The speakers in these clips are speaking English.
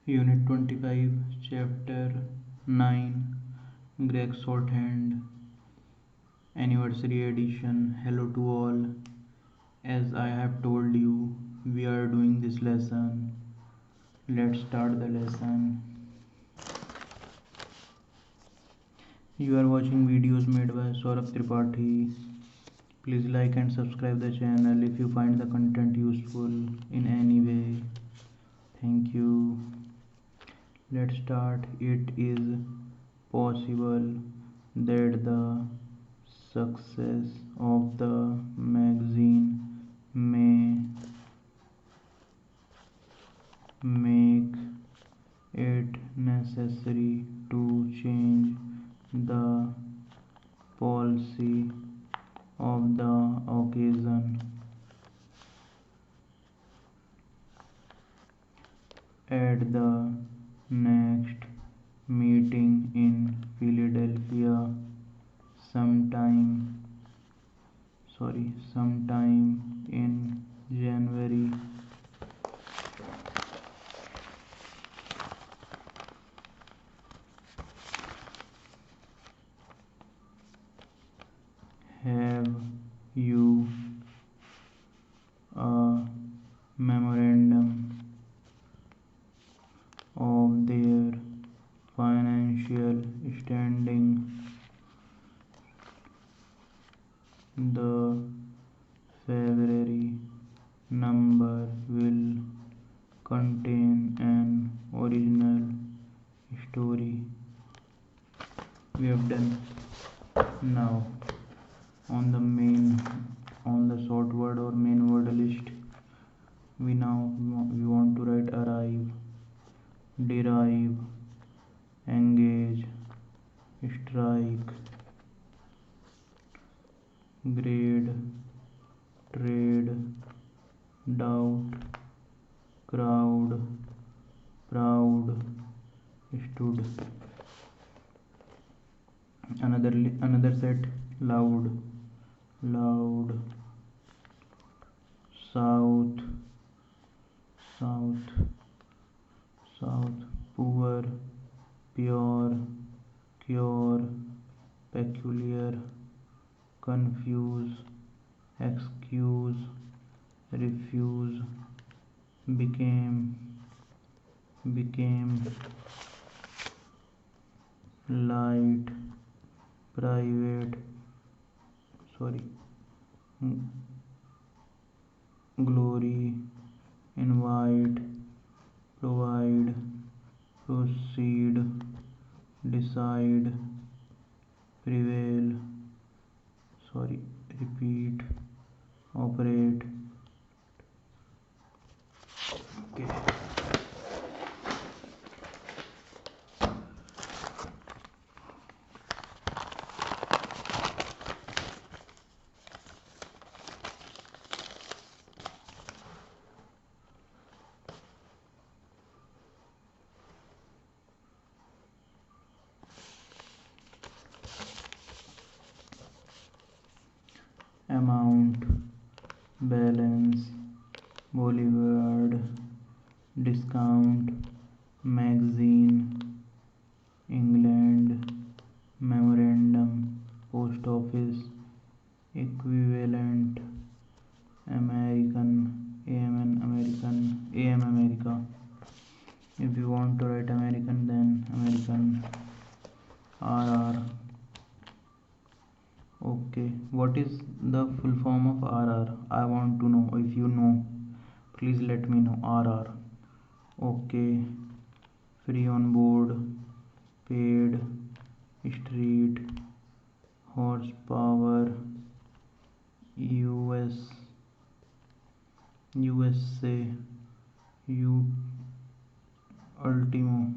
Unit 25, Chapter 9, Gregg Shorthand, Anniversary Edition. Hello to all. As I have told you, we are doing this lesson. Let's start the lesson. You are watching videos made by Saurabh Tripathi. Please like and subscribe the channel if you find the content useful in any way. Thank you. Let's start. It is possible that the success of the magazine may make it necessary to change the policy of the occasion. At the next meeting in Philadelphia sometime in January, have you a memorandum of their financial standing? The February number will contain an original story. We have done. Now on the short word or main word list, we want to write arrive, derive, engage, strike, grade, trade, doubt, crowd, proud, stood. Another set: loud, south, poor, pure, cure, peculiar, confuse, excuse, refuse, became, light, private, glory, invite, provide, proceed, decide, prevail, repeat, operate. Okay. Amount, balance, Bollywood, discount, magazine, England, memorandum, post office, equivalent, American, AM America. If you want to write American, then American, RR. Okay, what is the full form of RR? I want to know. If you know, please let me know. RR. Okay, free on board, paid, street, horsepower, USA, ultimo,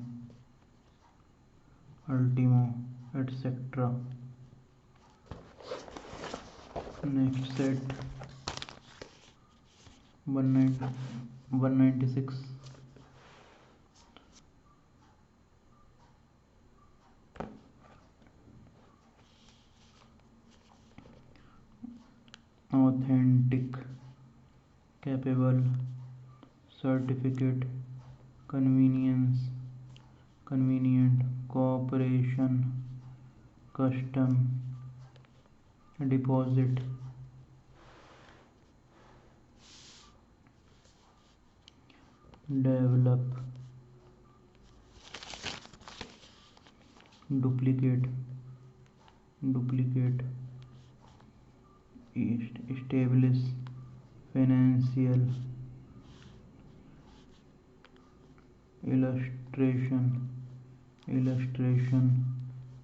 etc. Next set: 196. Authentic, capable, certificate, convenience, convenient, cooperation, custom, deposit, develop, duplicate, establish, financial, illustration,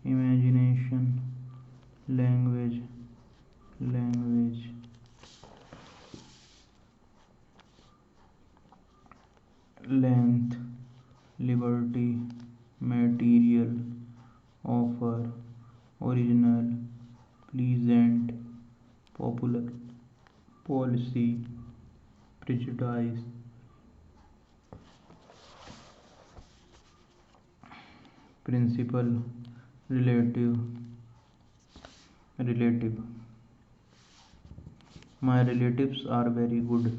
imagination, language, length, liberty, material, offer, original, pleasant, popular, policy, prejudice, principle, relative. My relatives are very good.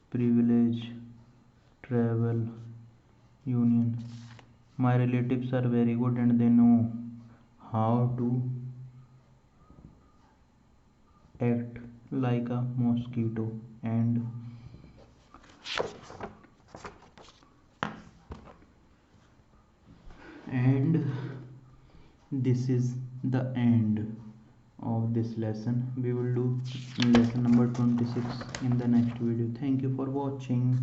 Privilege, travel, union. My relatives are very good and they know how to act like a mosquito, and this is the end of this lesson. We will do lesson number 26 in the next video. Thank you for watching.